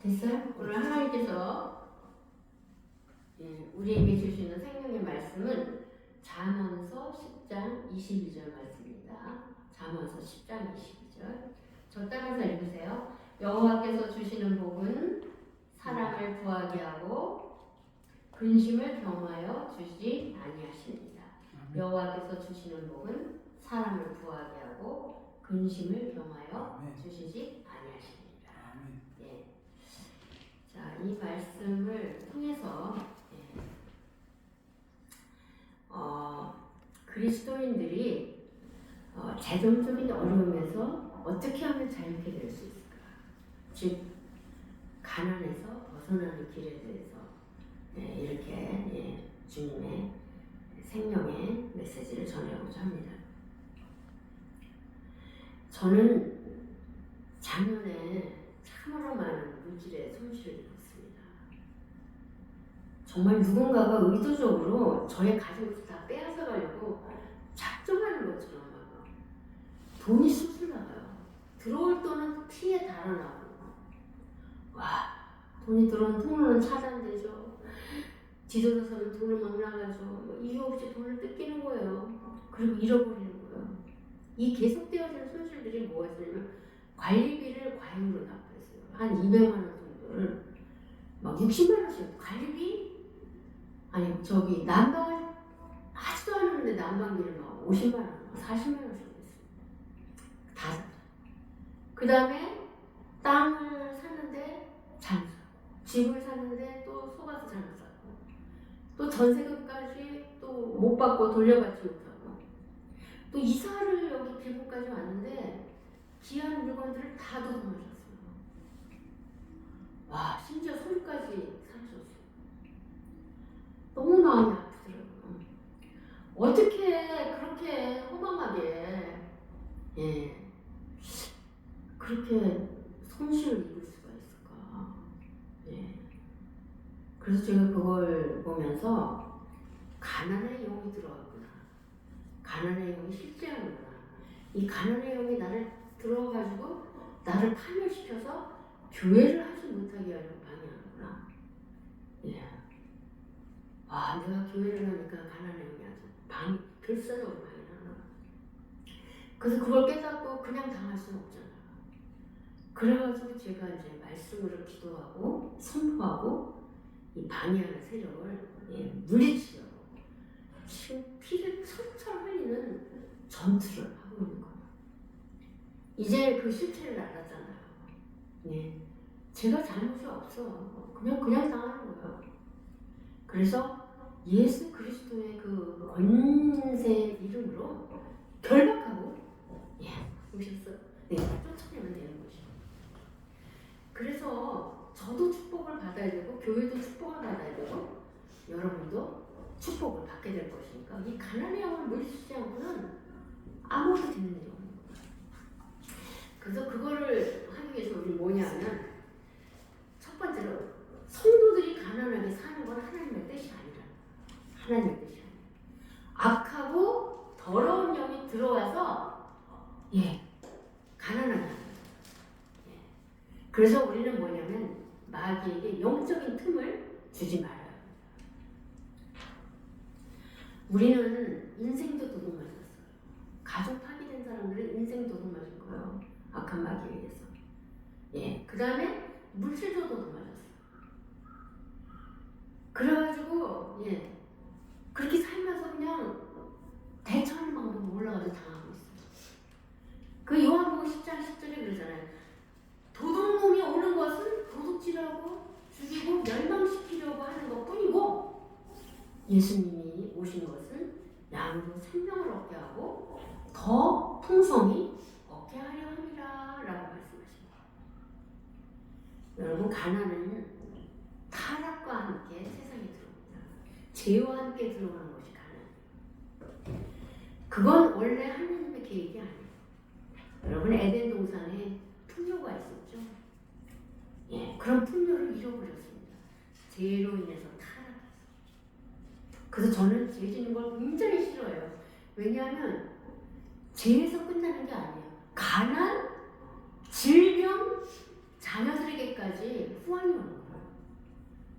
됐어요? 오늘 하나님께서 우리에게 주시는 생명의 말씀은 잠언서 10장 22절 말씀입니다. 잠언서 10장 22절. 저 따라서 읽으세요. 여호와께서 주시는 복은 사람을 구하게 하고 근심을 겸하여 주지 아니하십니다. 여호와께서 주시는 복은 사람을 구하게 하고 근심을 겸하여 주시지 아니하십니다. 예. 자, 이 말씀을 통해서 그리스도인들이 재정적인 어려움에서 어떻게 하면 자유케 될 수 있을까? 즉 가난에서 벗어나는 길에 대해서 이렇게 주님의 생명의 메시지를 전하고자 합니다. 저는 작년에 참으로 많은 물질의 손실을 입었습니다. 정말 누군가가 의도적으로 저의 가진 것을 다 빼앗아 가려고 작정하는 것처럼 돈이 술술 나가요. 들어올 돈은 피에 달아나고, 와, 돈이 들어오는 통로는 차단되죠. 뒤돌아서면 돈을 막 나가죠. 뭐 이유 없이 돈을 뜯기는 거예요. 그리고 잃어버리는 거예요. 이 계속되어지는 손실들이 뭐였냐면 관리비를 과잉으로 납부했어요. 한 200만 원 정도를 막 60만 원씩 관리비? 아니 저기 난방을 하지도 않았는데 난방비를 막 50만 원, 40만 원씩 냈어요. 다 샀죠. 그 다음에 땅을 샀는데 잘못 사고, 집을 샀는데 또 속아서 잘못 사고, 또 전세금까지 또 못 받고 돌려받지 못하고, 또 이사를 여기 빌고까지 왔는데 귀한 물건들을 다 도둑맞았어요. 와, 심지어 소유까지 사라졌어요. 너무 마음이 아프더라고요. 어떻게 그렇게 허망하게 그렇게 손실을 입을 수가 있을까? 그래서 제가 그걸 보면서 가난의 영이 들어왔구나. 가난의 영이 실제하는구나. 이 가난의 영이 나를 들어가지고 나를 파멸시켜서 교회를 하지 못하게 하려고 방해하는구나. 와, 내가 교회를 하니까 가난의 영이 아주 결사적으로 방해하나. 그래서 그걸 깨닫고 그냥 당할 수는 없잖아요. 그래가지고 제가 이제 말씀으로 기도하고 선포하고 이 방해하는 세력을 물리치려고 지금 피를 철철 흘리는 전투를 하고 있는 거예요. 이제 그 실체를 알았잖아요. 제가 잘못이 없어. 그냥 당하는 거예요. 그래서 예수 그리스도의 그 권세의 이름으로 결박하고 오셨어요. 쫓아내면 되는 것이죠. 그래서 저도 축복을 받아야 되고 교회도 축복을 받아야 되고 여러분도 축복을 받게 될 것이니까 이 가난의 영을 물리치지 않고는 아무것도 되는 일이 없는 거예요. 그래서 그거를 하기 위해서 우리 뭐냐면 첫 번째로 성도들이 가난하게 사는 건 하나님의 뜻이 아니라 하나님의 뜻이 아니라 악하고 더러운 영이 들어와서 가난하게 하는 거예요. 그래서 우리는 뭐냐면 마귀에게 영적인 틈을 주지 말아요. 우리는 인생도 도둑맞았어요. 가족 파괴된 사람들은 인생 도둑맞은 거예요. 악한 마귀에 의해서. 그 다음에 물질도 도둑맞았어요. 그래가지고 그렇게 살면서 그냥 대처하는 방법을 몰라가지고 당하고 있어요. 그 요한복음 10장 10절에 그러잖아요. 도둑놈이 오는 것은 도둑질하고 죽이고 멸망시키려고 하는 것뿐이고 예수님이 오신 것은 양으로 생명을 얻게 하고 더 풍성히 얻게 하려 함이라 라고 말씀하십니다. 여러분, 가난은 타락과 함께 세상에 들어옵니다. 죄와 함께 들어오는 것이 가난이에요. 그건 원래 하나님의 계획이 아니에요. 여러분, 에덴 동산에 풍요가 있었죠. 그런 풍요를 잃어버렸습니다. 죄로 인해서 타락해서. 그래서 저는 죄 짓는 걸 굉장히 싫어해요. 왜냐하면 죄에서 끝나는 게 아니에요. 가난, 질병, 자녀들에게까지 후환이 오는 거예요.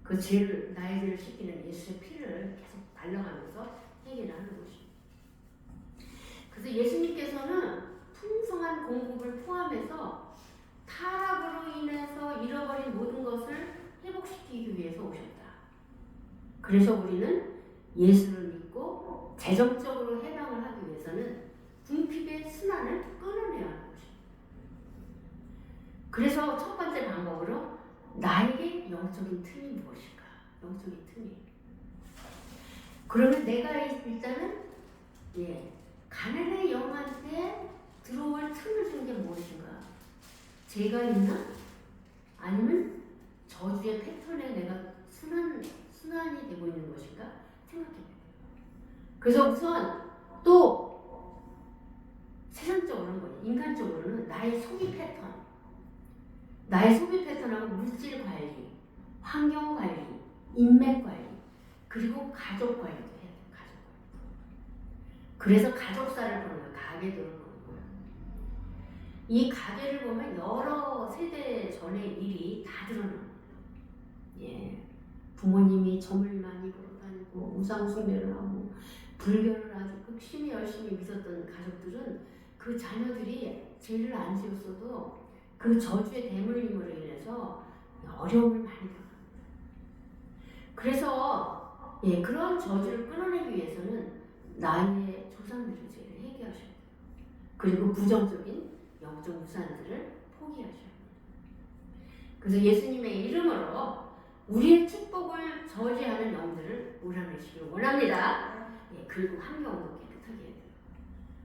그 죄를, 나의 죄를 씻기는 예수의 피를 계속 발라가면서 해결을 하는 것입니다. 그래서 예수님께서는 풍성한 공급을 포함해서 타락으로 인해서 잃어버린 모든 것을 회복시키기 위해서 오셨다. 그래서 우리는 예수를 믿고 재정적으로 해방을 하기 위해서는 궁핍의 순환을 끊어내야 하는 것입니다. 그래서 첫 번째 방법으로 나에게 영적인 틈이 무엇일까? 영적인 틈이. 그러면 내가 일단은 가난의 영한테 들어올 틈을 준 게 무엇인가? 죄가 있나? 아니면 저주의 패턴에 내가 순환이 되고 있는 것인가? 생각해봐요. 그래서 우선 또 세상적으로는 뭐냐? 인간적으로는 나의 소비 패턴. 나의 소비 패턴하고 물질 관리, 환경 관리, 인맥 관리, 그리고 가족 관리도 해야 돼요. 가족 관리. 그래서 가족사를 보는 거예요. 가계도를 보는 거예요. 이 가계를 보면 여러 세대 전의 일이 다 드러나는 거예요. 부모님이 점을 많이 보러 다니고 우상숭배를 하고 불교를 아주 극심히 열심히 믿었던 가족들은 그 자녀들이 죄를 안 지었어도 그 저주의 대물림으로 인해서 어려움을 많이 당합니다. 그래서 그런 저주를 끊어내기 위해서는 나의 조상들의 죄를 해결하셔야 돼요. 그리고 부정적인 영적 우상들을 포기하셔야 돼요. 그래서 예수님의 이름으로 우리의 축복을 저지하는 영들을 몰아내시길 원합니다. 그리고 환경도 깨끗하게 해야 돼요.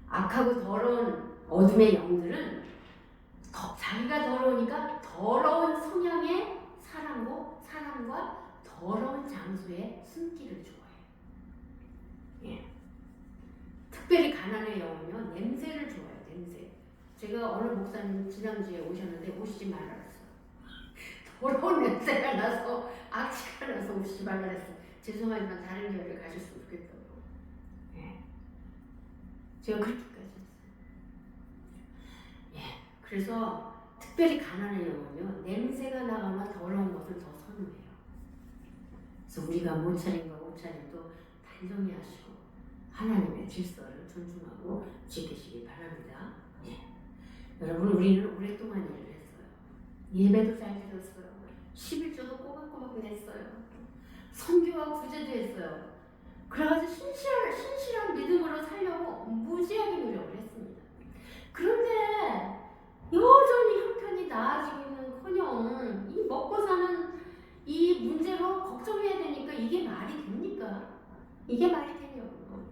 악하고 더러운 어둠의 영들은 자기가 더러우니까 더러운 성향의 사람과 더러운 장소에 숨기를 좋아해요. 특별히 가난의 영은요, 냄새를 좋아해요. 냄새. 제가 어느 목사님 지난주에 오셨는데 오시지 말라 그랬어요. 더러운 냄새가 나서 악취가 나서 오시지 말라 그랬어요. 죄송하지만 다른 교회를 가셨으면 좋겠다고. 제가 그렇게까지 했어요. 그래서 특별히 가난의 영은요, 냄새가 나거나 더러운 것을 더 선호해요. 그래서 우리가 못차림과 옷차림도 단정히 하시고 하나님의 질서를 존중하고 지키시기 바랍니다. 여러분, 우리는 오랫동안 일을 했어요. 예배도 잘 드렸어요. 11조도 꼬박꼬박 냈어요. 선교와 구제도 했어요. 그래가지고 신실한 믿음으로 살려고 무지하게 노력을 했습니다. 그런데 여전히 형편이 나아지기는커녕 이 먹고 사는 이 문제로 걱정해야 되니까 이게 말이 됩니까? 이게 말이 되냐고요.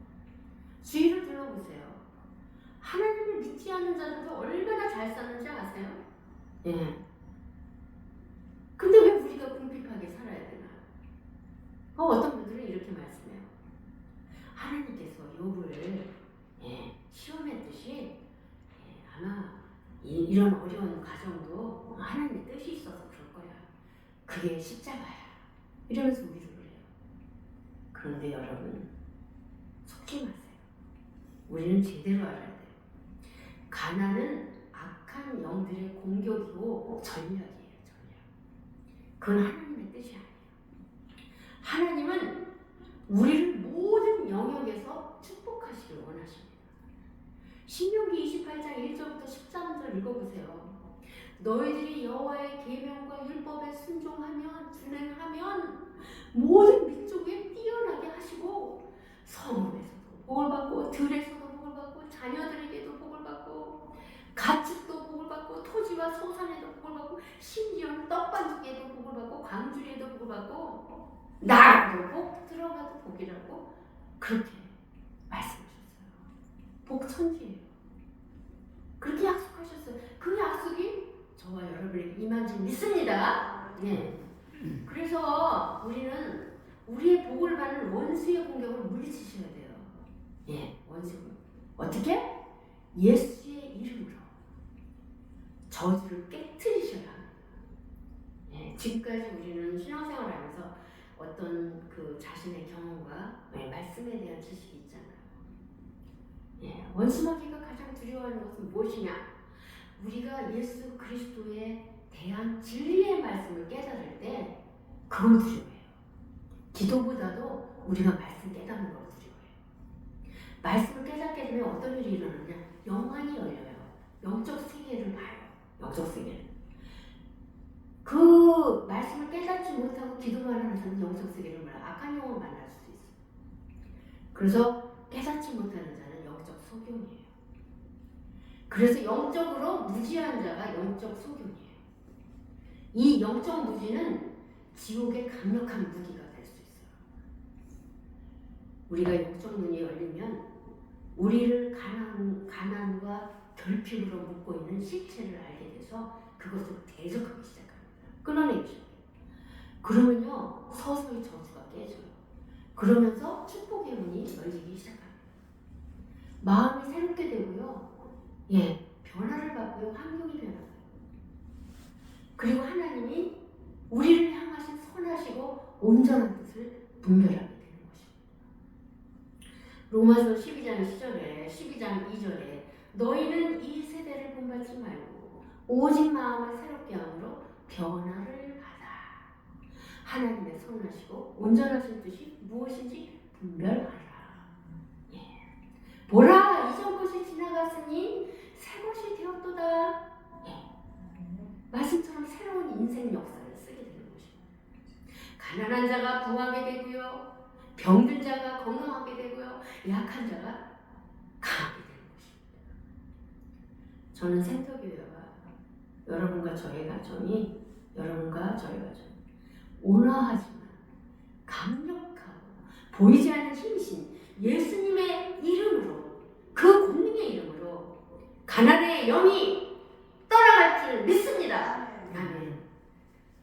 주위를 둘러보세요. 하나님을 믿지 않는 자들도 얼마나 잘 사는지 아세요? 근데 왜 우리가 궁핍하게 살아야 되나? 어떤 분들은 이렇게 말씀해요. 하나님께서 욥을 시험했듯이 아마 이런 어려운 과정도 하나님의 뜻이 있어서 그럴 거야. 그게 십자가야. 이러면서 위로를 해요. 그런데 여러분, 속지 마세요. 우리는 제대로 알아야 돼요. 가난은 악한 영들의 공격이고 전략이에요. 전략. 그건 하나님의 뜻이 아니에요. 하나님은 우리를 모든 영역에서 축복하시길 원하십니다. 신명기 28장 1절부터 13절 읽어보세요. 너희들이 여호와의 계명과 율법에 순종하면 준행하면 모든 민족에 뛰어나게 하시고 성읍에서도 복을 받고 들에서도 복을 받고 자녀들에게도 복을 받고 가축도 복을 받고 토지와 소산에도 복을 받고 심지어 떡반죽에도 복을 받고 광주리에도 복을 받고 나라도 복 들어가도 복이라고 그렇게 말씀하셨어요. 복천지예요. 그렇게 약속하셨어요. 그 약속이 저와 여러분에게 임한 줄 믿습니다. 그래서 우리는 우리의 복을 받는 원수의 공격을 물리치셔야 돼요. 원수. 어떻게? 예수의 이름으로 저주를 깨트리셔야 합니다. 지금까지 우리는 신앙생활을 하면서 어떤 그 자신의 경험과 말씀에 대한 지식이 있잖아요. 원수마귀가 가장 두려워하는 것은 무엇이냐? 우리가 예수 그리스도의 대한 진리의 말씀을 깨달을 때 그걸 두려워해요. 기도보다도 우리가 말씀 깨닫는 걸 두려워해요. 말씀을 깨닫게 되면 어떤 일이 일어나냐? 영안이 열려요. 영적 세계를 봐요. 영적 세계를. 그 말씀을 깨닫지 못하고 기도만 하는 사람은 영적 세계를 몰라 악한 영을 만날 수도 있어요. 그래서 깨닫지 못하는 자는 영적 소경이에요. 그래서 영적으로 무지한 자가 영적 소경이에요. 이 영적 무지는 지옥의 강력한 무기가 될 수 있어요. 우리가 영적 눈이 열리면 우리를 가난과 결핍으로 묶고 있는 실체를 알게 돼서 그것을 대적하기 시작합니다. 끊어내기 시작해요. 그러면요 서서히 저주가 깨져요. 그러면서 축복의 문이 열리기 시작합니다. 마음이 새롭게 되고요. 변화를 받고요. 환경이 변화해요. 그리고 하나님이 우리를 향하신 선하시고 온전한 뜻을 분별하게 되는 것입니다. 로마서 12장 2절에 너희는 이 세대를 본받지 말고 오직 마음을 새롭게 함으로 변화를 받아 하나님의 선하시고 온전하신 뜻이 무엇인지 분별하라. 보라 이전 것이 지나갔으니 새 것이 되었도다. 말씀처럼 새로운 인생 역사를 쓰게 되는 것입니다. 가난한 자가 부하게 되고요. 병든 자가 건강하게 되고요. 약한 자가 강하게 되는 것입니다. 저는 센터교회가 여러분과 저의 가정이 온화하지만 강력하고 보이지 않는 힘이신 예수님의 이름으로 그 권능의 이름으로 가난의 영이 떠나갈 줄 믿습니다. 아멘.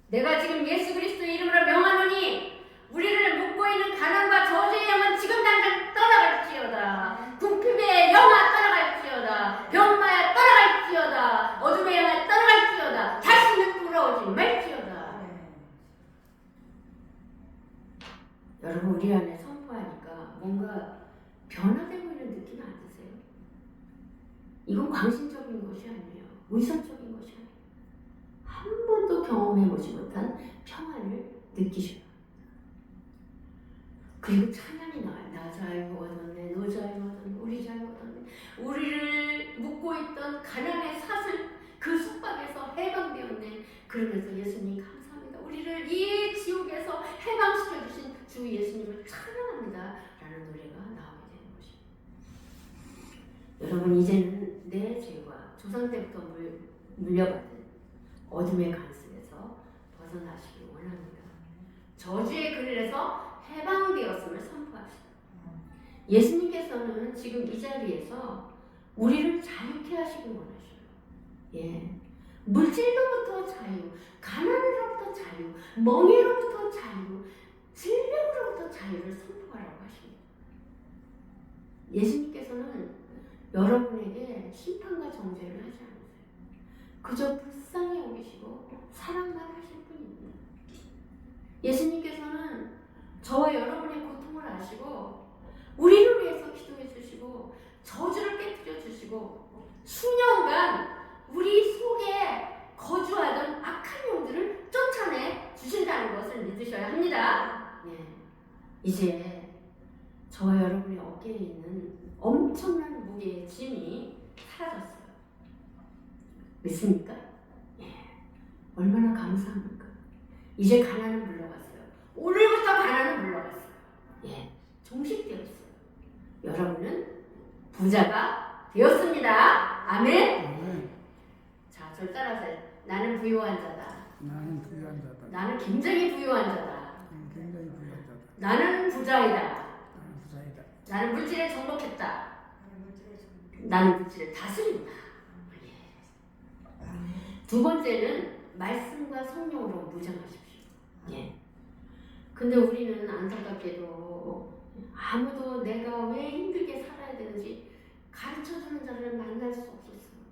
내가 지금 예수 그리스도의 이름으로 명하노니 우리를 묶고 있는 가난과 저주의 영은 지금 당장 떠나갈지어다. 궁핍의 영아 떠나갈지어다. 병마야 떠나갈지어다. 어둠의 영아 떠나갈지어다. 다시는 돌아오지 말지어다. 여러분 우리 안에 선포하니까 뭔가 변화되고 있는 느낌 안 드세요? 이건 광신적인 것이 아니에요. 의사적인 것이 아니에요. 한 번도 경험해보지 못한 평안을 느끼셔야 합니다. 그리고 찬양이 나와요. 나 자유 얻었네, 너 자유 얻었네, 우리 자유 얻었네. 우리를 묶고 있던 가난의 사슬 그 속박에서 해방되었네. 그러면서 예수님 감사합니다. 우리를 이 지옥에서 해방시켜주신 주 예수님을 찬양합니다. 라는 노래가 나오게 되는 것입니다. 여러분 이제는 내 죄와 조상 때부터 물려받은 어둠의 관습에서 벗어나시길 원합니다. 저주의 그늘에서 해방되었음을 선포합시다. 예수님께서는 지금 이 자리에서 우리를 자유케 하시길 원하셔요. 물질로부터 자유, 가난으로부터 자유, 멍해로부터 자유, 질병으로부터 자유를 선포하라고 하십니다. 예수님께서는 여러분에게 심판과 정죄를 하지 않으세요. 그저 불쌍히 여기시고 사랑만 하실 뿐입니다. 예수님께서는 저와 여러분의 고통을 아시고 우리를 위해서 기도해 주시고 저주를 깨뜨려 주시고 수년간 우리 속에 거주하던 악한 영들을 쫓아내 주신다는 것을 믿으셔야 합니다. 이제 저와 여러분의 어깨에 있는 엄청난 무게의 짐이 사라졌어요. 믿습니까? 얼마나 감사합니까? 이제 가난은 물러갔어요. 오늘부터 가난은 물러갔어요. 종식되었어요. 여러분은 부자가 되었습니다. 아멘. 자, 절 따라서 나는 부유한 자다. 나는 굉장히 부유한 자다. 나는 부자이다. 나는 물질에 정복했다. 나는 물질을 다스린다. 두 번째는 말씀과 성령으로 무장하십시오. 근데 우리는 안타깝게도 아무도 내가 왜 힘들게 살아야 되는지 가르쳐주는 자를 만날 수 없었어요.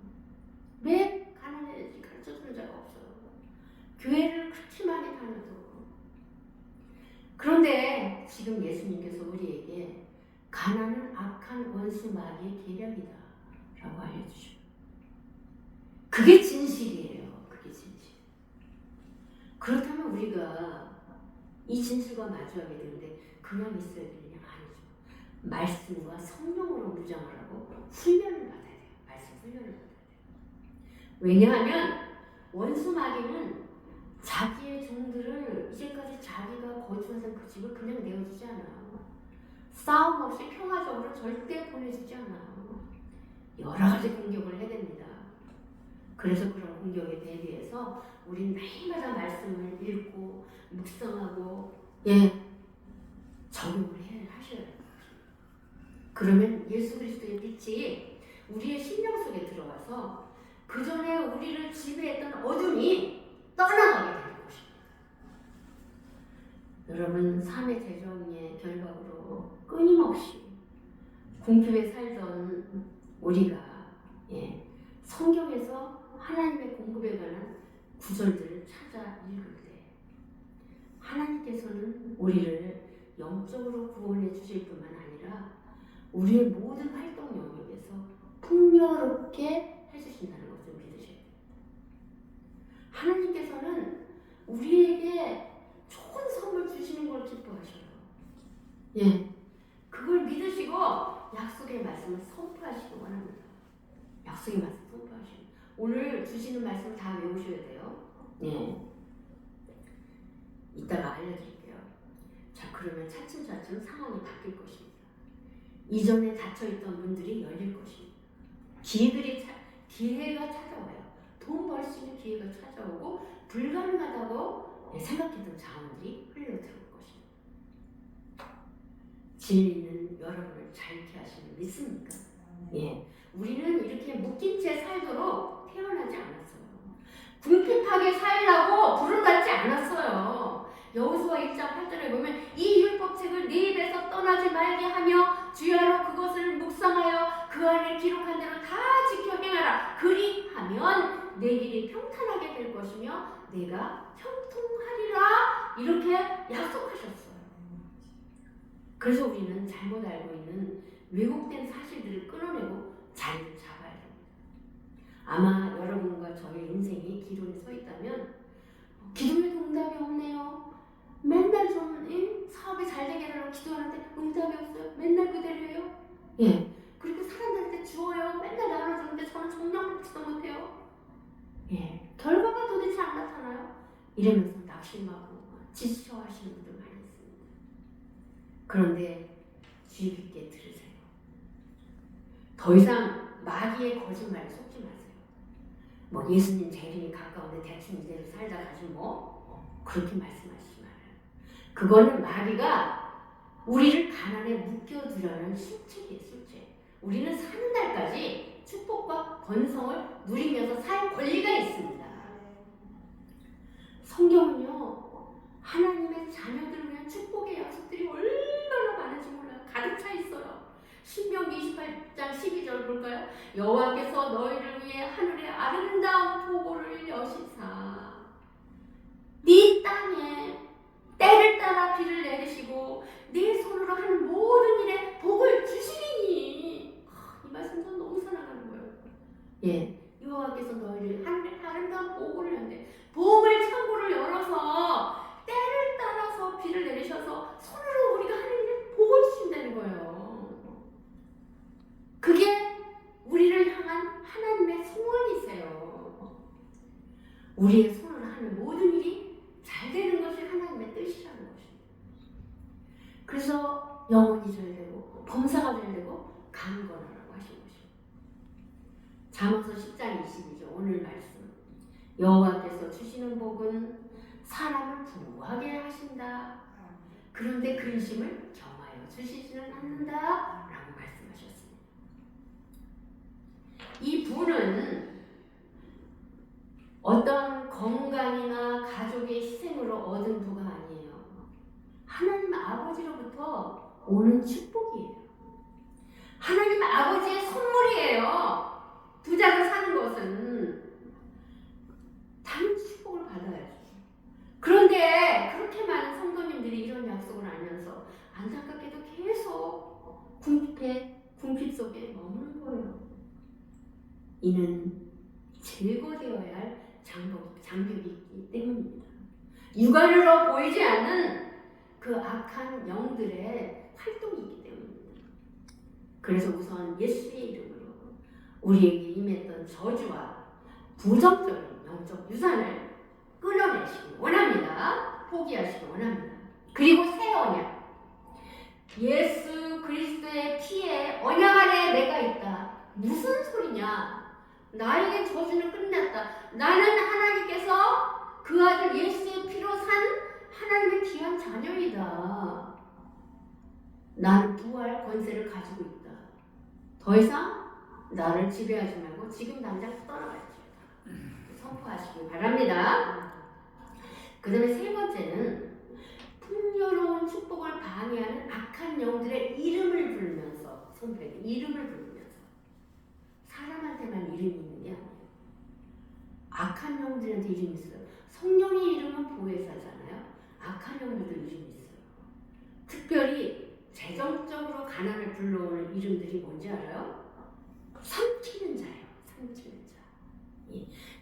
왜 가난해야지 가르쳐주는 자가 없어요. 교회를 그렇게 많이 다녀도. 그런데 지금 예수님께서 우리에게 가난은 악한 원수 마귀의 계략이다 라고 알려주셔요. 그게 진실이에요. 그게 진실. 그렇다면 우리가 이 진실과 마주하게 되는데 그냥 있어야 되느냐? 아니죠. 말씀과 성령으로 무장을 하고 훈련을 받아야 돼요. 말씀 훈련을 받아야 돼요. 왜냐하면 원수 마귀는 자기의 종들을 이제까지 자기가 거주하던 그 집을 그냥 내어주지 않아요. 싸움 없이 평화적으로 절대 보내주지 않아요. 여러 가지 공격을 해댑니다. 그래서 그런 공격에 대비해서 우린 매일마다 말씀을 읽고 묵상하고 적용을 하셔야 돼요. 그러면 예수 그리스도의 빛이 우리의 심령 속에 들어와서 그 전에 우리를 지배했던 어둠이 떠나가게 되는 것입니다. 여러분, 삶의 재정의 결과로 끊임없이 궁핍에 살던 우리가 성경에서 하나님의 공급에 관한 구절들을 찾아 읽을 때 하나님께서는 우리를 영적으로 구원해 주실 뿐만 아니라 우리의 모든 활동 영역에서 풍요롭게 해주신다는 것을 믿으셔야 돼요. 하나님께서는 우리에게 좋은 선물 주시는 걸 기뻐하셔요. 그걸 믿으시고 약속의 말씀을 선포하시기 원합니다. 약속의 말씀 선포하시고 오늘 주시는 말씀 다 외우셔야 돼요. 이따가 알려드릴게요. 자, 그러면 차츰차츰 상황이 바뀔 것입니다. 이전에 닫혀있던 문들이 열릴 것입니다. 기회가 찾아와요. 돈 벌 수 있는 기회가 찾아오고 불가능하다고 생각했던 자원들이 흘러들어올 것입니다. 진리는 여러분을 자유케 하시는 믿습니까? 우리는 이렇게 묶인 채 살도록 태어나지 않았어요. 궁핍하게 살라고 부름받지 않았어요. 여호수아 1장 8절에 보면 이 율법책을 네 입에서 떠나지 말게 하며 주야로 그것을 묵상하여 그 안에 기록한 대로 다 지켜 행하라. 그리하면 내 길이 평탄하게 될 것이며 내가 형통하리라. 이렇게 약속하셨어요. 그래서 우리는 잘못 알고 있는 왜곡된 사실들을 끊어내고 자리를 잡아야 됩니다. 아마 여러분과 저의 인생이 기론에 서 있다면 기도에도 응답이 없네요. 맨날 좀 사업이 잘 되게 하려고 기도하는데 응답이 없어요. 맨날 그대로예요. 그리고 사람들한테 주어요. 맨날 나눠주는데 저는 정녕 받지도 못해요. 결과가 도대체 안 나타나요. 이러면서 낙심하고 지쳐하시는 분들 많이 있습니다. 그런데 주의 깊게 들으세요. 더 이상 마귀의 거짓말에 속지 마세요. 예수님 재림이 가까운데 대충 이대로 살다 가지 그렇게 말씀하시지 말아요. 그거는 마귀가 우리를 가난에 묶여두려는 술책이에요. 술책. 우리는 사는 날까지 축복과 번성을 누리면서 살 권리가 있습니다. 성경은요, 하나님의 자녀들을 위한 축복의 약속들이 얼마나 많은지 몰라요. 가득 차 있어요. 신명기 28장 12절 볼까요? 여호와께서 너희를 위해 하늘의 아름다운 보고를 여시사 네 땅에 때를 따라 비를 내리시고 네 손으로 하는 모든 일에 복을 주시리니. 이 말씀 전 너무 사랑하는 거예요. 여호와께서 너희를 하늘의 아름다운 보고를 하는데 복을 창고를 열어서 때를 따라서 비를 내리셔서 손으로 우리가 하는 일에 복을 주신다는 거예요. 그게 우리를 향한 하나님의 소원이세요. 우리의 손으로 하는 모든 일이 잘 되는 것이 하나님의 뜻이라는 것입니다. 그래서 영혼이 잘 되고 범사가 잘 되고 강건하라고 하신 것입니다. 잠언서 10장 22절 오늘 말씀. 여호와께서 주시는 복은 사람을 부하게 하신다. 그런데 근심을 경하여 주시지는 않는다. 라고 말씀하셨습니다. 이 부는 어떤 건강이나 가족의 희생으로 얻은 부가 아니에요. 하나님 아버지로부터 오는 축복이에요. 하나님 아버지의 선물이에요. 부자가 사는 것은 당연히 축복을 받아야죠. 그런데 그렇게 많은 성도님들이 이런 약속을 알면서 안타깝게도 계속 궁핍 속에 머무는 거예요. 이는 제거되어야 할 장벽이 있기 때문입니다. 육안으로 보이지 않는 그 악한 영들의 활동이기 때문입니다. 그래서 우선 예수의 이름으로 우리에게 임했던 저주와 부정적인 영적 유산을 끊어내시기 원합니다. 포기하시기 원합니다. 그리고 새 언약, 예수 그리스도의 피에 언약 안에 내가 있다. 무슨 소리냐? 나에게 저주는 끝났다. 나는 하나님께서 그 아들 예수의 피로 산 하나님의 귀한 자녀이다. 나는 부활 권세를 가지고 있다. 더 이상 나를 지배하지 말고 지금 당장 떠나갈지어다. 선포하시기 바랍니다. 그 다음에 세 번째는 풍요로운 축복을 방해하는 악한 영들의 이름을 부르면서, 성경에 이름을 부르면서, 사람한테만 이름이 있는 게 아니에요. 악한 영들한테 이름이 있어요. 성령의 이름은 보혜사잖아요. 악한 영들도 이름이 있어요. 특별히 재정적으로 가난을 불러오는 이름들이 뭔지 알아요? 삼키는 자예요. 삼키는 자.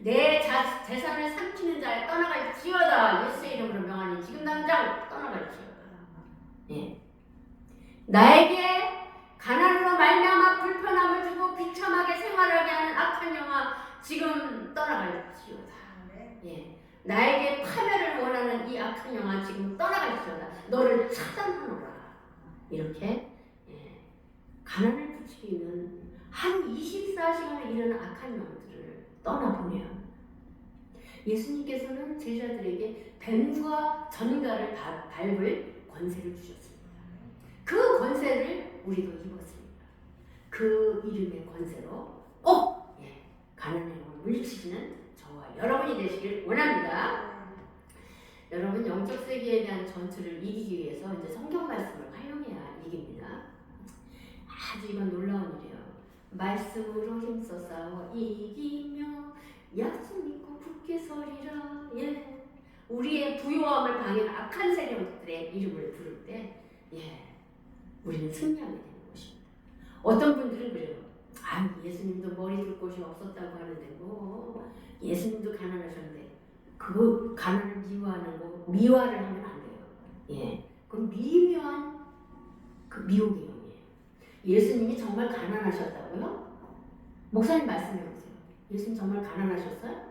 내 재산을 삼키는 자에 떠나갈지어다. 예수의 이름으로 명하니 지금 당장 떠나갈지어다. 예. 나에게 가난으로 말미암아 불편함을 주고 비참하게 생활하게 하는 악한 영아 지금 떠나갈지어다. 예. 나에게 파멸을 원하는 이 악한 영아 지금 떠나갈지어다. 너를 차단하노라. 이렇게 가난을 부추기는 하루 24시간을 일하는 악한 영들을 떠나보내요. 예수님께서는 제자들에게 뱀과 전갈을 밟을 권세를 주셨습니다. 그 권세를 우리도 입었습니다. 그 이름의 권세로 꼭 가난의 영을 물리치시는 저와 여러분이 되시길 원합니다. 여러분, 영적 세계에 대한 전투를 이기기 위해서 이제 성경 말씀을 활용해야 이깁니다. 아주 이건 놀라운 일이에요. 말씀으로 힘써 싸워 이기며 약속 믿고 굳게 서리라. 예. 우리의 부요함을 방해하는 악한 세력들의 이름을 부를 때 우리는 승리하게 되는 것입니다. 어떤 분들은 그래요. 예수님도 머리 둘 곳이 없었다고 하는데 뭐 예수님도 가난하셨는데 그 가난을 미워하는 거 미화를 하면 안 돼요. 그건 미묘한 그 미혹의 영이에요. 예수님이 정말 가난하셨다고요? 목사님 말씀해 보세요. 예수님 정말 가난하셨어요?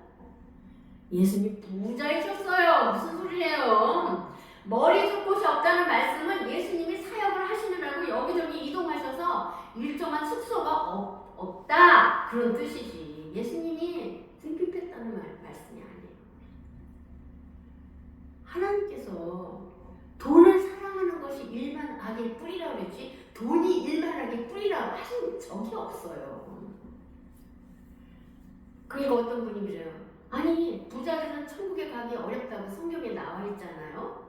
예수님 부자이셨어요. 무슨 소리예요? 머리 둘 곳이 없다는 말씀은 예수님이 사역을 하시느라고 여기저기 이동하셔서 일정한 숙소가 없다 그런 뜻이지. 예수님이 등필 뺐다는 말씀이 아니에요. 하나님께서 돈을 사랑하는 것이 일만 악의 뿌리라고 했지 돈이 일만 악의 뿌리라고 하신 적이 없어요. 그러니까 어떤 분이 그래요. 아니 부자들은 천국에 가기 어렵다고 성경에 나와 있잖아요.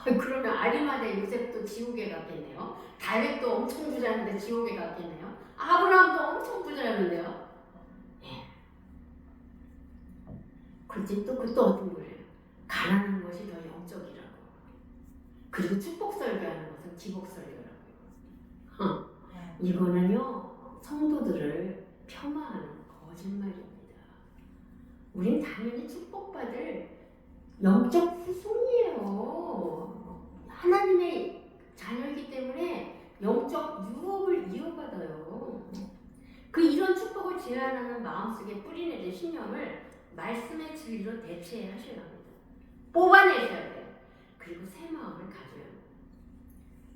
그러면 아리마대 요셉도 지옥에 갔겠네요. 다윗도 엄청 부자였는데 지옥에 갔겠네요. 아브라함도 엄청 부자였는데요. 그렇지 또 어떤 거예요. 가난한 것이 더 영적이라고. 그리고 축복 설교하는 것은 기복 설교라고요. 이거는요 성도들을 폄하하는 거짓말입니다. 우린 당연히 축복받을 영적 후손이에요. 하나님의 자녀이기 때문에 영적 유업을 이어받아요. 이런 축복을 제한하는 마음속에 뿌리내린 신념을 말씀의 진리로 대체하셔야 합니다. 뽑아내셔야 돼요. 그리고 새 마음을 가져야 합니다.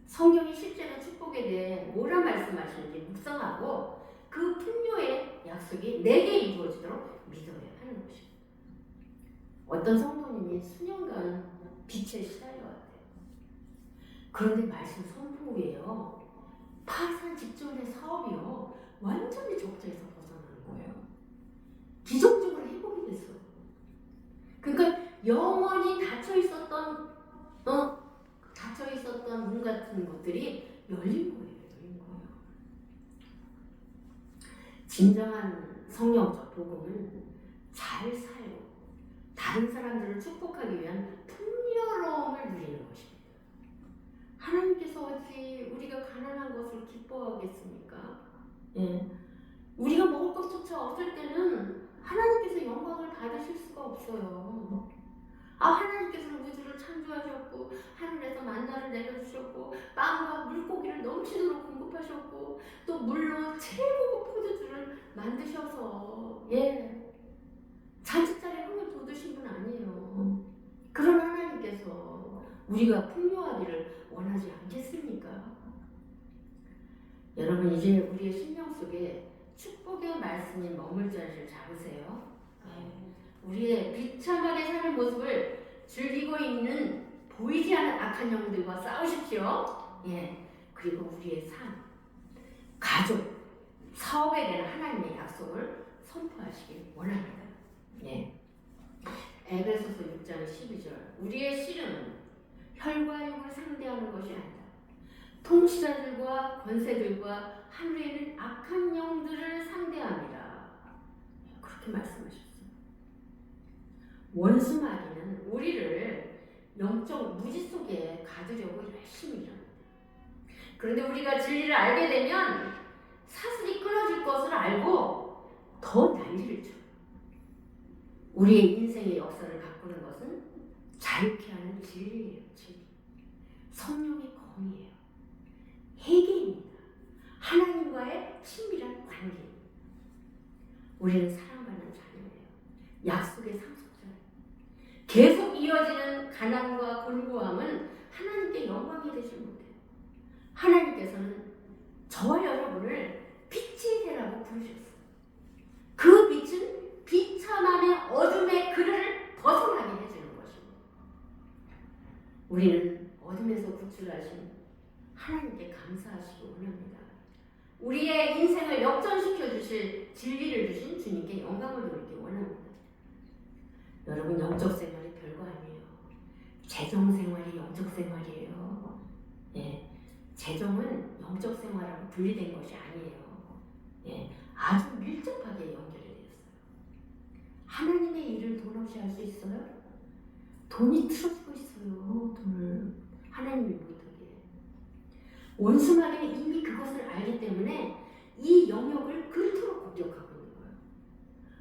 성경이 실제로 축복에 대해 뭐라 말씀하시는지 묵상하고 그 풍요의 약속이 내게 이루어지도록 믿어야 하는 것입니다. 어떤 성도님이 수년간 빛에 시달려왔대요. 그런데 말씀 선포 후에요. 파산 직전의 사업이요. 완전히 적자에서 벗어나는 거예요. 기적적으로 회복이 됐어요. 그러니까 영원히 닫혀있었던 문 같은 것들이 열린 거예요. 진정한 성령적 복음은 잘 살고 다른 사람들을 축복하기 위한 풍요로움을 누리는 것입니다. 하나님께서 어찌 우리가 가난한 것을 기뻐하겠습니까? 우리가 먹을 것조차 없을 때는 하나님께서 영광을 받으실 수가 없어요. 하나님께서는 우주를 창조하셨고 하늘에서 만나를 내려주셨고 빵과 물고기를 넘치도록 공급하셨고 또 물로 최고급 포도주를 만드셔서 잔치자리에 흥을 돋우신 분 아니에요. 그런 하나님께서 우리가 풍요하기를 원하지 않겠습니까? 여러분, 이제 우리의 심령 속에 축복의 말씀이 머물 자리를 잡으세요. 우리의 비참하게 사는 모습을 즐기고 있는 보이지 않는 악한 영들과 싸우십시오. 그리고 우리의 삶, 가족, 사업에 대한 하나님의 약속을 선포하시길 원합니다. 에베소서 6장 12절. 우리의 씨름은 혈과 육을 상대하는 것이 아니다. 통치자들과 권세들과 하늘에 있는 악한 영들을 상대합니다. 그렇게 말씀하셨어요. 원수 마귀는 우리를 영적 무지 속에 가두려고 열심히 일합니다. 그런데 우리가 진리를 알게 되면 사슬이 끊어질 것을 알고 더 난리를 쳐요. 우리의 인생의 역사를 바꾸는 것은 자유케 하는 진리예요. 진리. 성령의 검이에요. 회개입니다. 하나님과의 친밀한 관계. 우리는 사랑받는 자녀예요. 약속의 상속자예요. 계속 이어지는 가난과 곤고함은 하나님께 영광이 되지 못해요. 하나님께서는 저와 여러분을 빛의 해라고 부르셨어요. 그 빛은 비참함의 어둠의 그늘을 벗어나게 해주는 것입니다. 우리는 어둠에서 구출하신 하나님께 감사하시기 원합니다. 우리의 인생을 역전시켜 주실 진리를 주신 주님께 영광을 돌리기 원합니다. 여러분, 영적 생활이 별거 아니에요. 재정 생활이 영적 생활이에요. 재정은 영적 생활하고 분리된 것이 아니에요. 아주 밀접하게 연결이 되어 있어요. 하나님의 일을 돈 없이 할 수 있어요? 돈이 틀어지고 있어요. 돈을 하나님이 못하게. 원수 마귀는 이미 그것을 알기 때문에 이 영역을 그토록 공격하고 있는 거예요.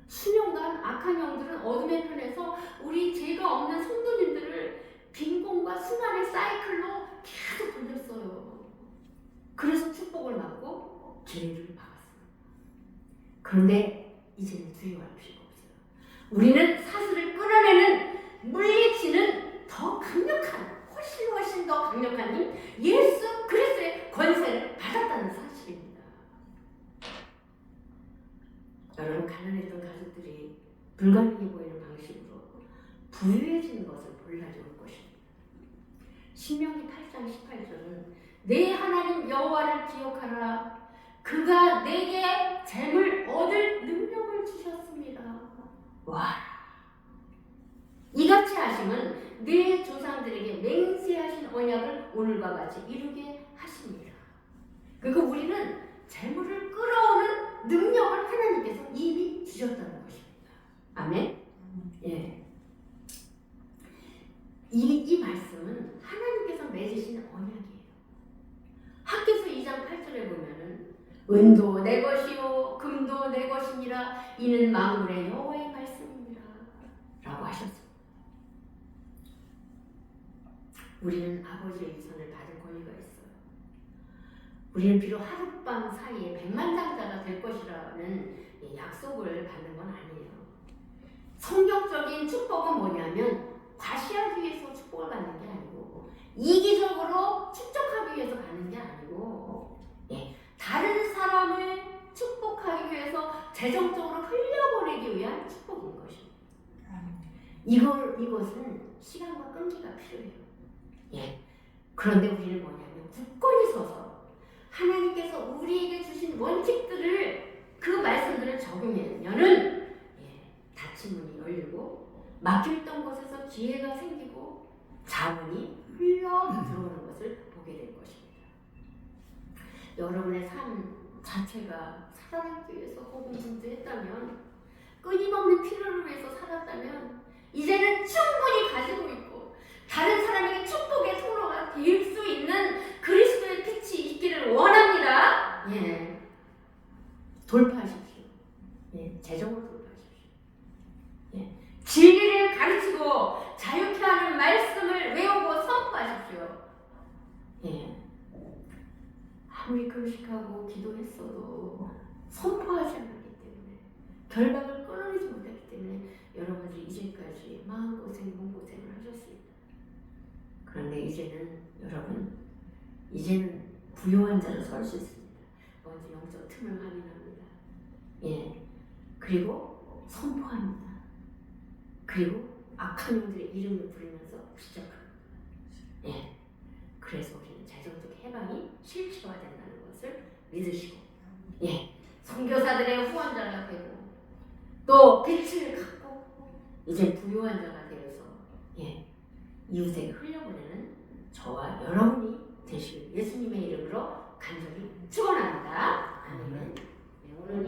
수년간 악한 영들은 어둠의 편에서 우리 죄가 없는 성도님들을 빈곤과 수난의 사이클로 계속 돌렸어요. 그래서 축복을 받고 기회를 받았어요. 그런데 이제는 두려워할 필요가 없어요. 우리는 사슬을 끊어내는 물리치는 더 강력한, 훨씬 더 강력한 힘, 예수 그리스도의 권세를 받았다는 사실입니다. 여러분, 가난했던 가족들이 불가능해 보이는 방식으로 부유해지는 것을 볼 날이 올 것입니다. 신명기 8장 18절은 내 하나님 여호와를 기억하라. 그가 내게 재물 얻을 능력을 주셨습니다. 와! 이같이 하심은 내 조상들에게 맹세하신 언약을 오늘과 같이 이루게 하십니다. 그러니까 우리는 재물을 끌어오는 능력을 하나님께서 이미 주셨다는 것입니다. 아멘? 이 말씀은 하나님께서 맺으신 언약이에요. 학개서 2장 8절에 보면은 은도 내 것이요 금도 내 것이니라 이는 만물의 여호와의 말씀입니다 라고 하셨습니다. 우리는 아버지의 유산을 받을 권리가 있어요. 우리는 비록 하룻밤 사이에 백만장자가 될 것이라는 약속을 받는 건 아니에요. 성경적인 축복은 뭐냐면 과시하기 위해서 축복을 받는 게 아니고 이기적으로 축적하기 위해서 받는 게 아니고 다른 사람을 축복하기 위해서 재정적으로 흘려보내기 위한 축복인 것입니다. 이것은 시간과 끈기가 필요해요. 그런데 우리는 뭐냐면 굳건히 서서 하나님께서 우리에게 주신 원칙들을 그 말씀들을 적용하면은 닫힌 문이 열리고 막혀있던 곳에서 기회가 생기고 자원이 흘러 들어오는 것을 보게 될 것입니다. 여러분의 삶 자체가 살아남기 위해서 고군분투했다면, 끊임없는 필요를 위해서 살았다면 이제는 충분히 가지고 있고 다른 사람에게 축복의 통로가 될 수 있는 그리스도의 빛이 있기를 원합니다. 돌파하십시오. 재정을 돌파하십시오. 진리를 가르치고 자유케 아무리 금식하고 기도했어도 선포하지 않았기 때문에 결박을 끊어내지 못했기 때문에 여러분들이 이제까지 마음고생, 몸고생을 하셨습니다. 그런데 이제는 여러분, 이제는 부요한 자로 설 수 있습니다. 먼저 영적 틈을 확인합니다. 예. 그리고 선포합니다. 그리고 악한 영들의 이름을 부르면서 시작합니다. 예. 그래서 우리는 재정적 해방이 실체화된다는 것을 믿으시고, 예. 선교사들의 후원자가 되고, 또 빛을 갖고, 이제 부요한 자가 되어서, 예. 이웃에게 흘려보내는 저와 여러분이 되시길 예수님의 이름으로 간절히 축원합니다. 아멘.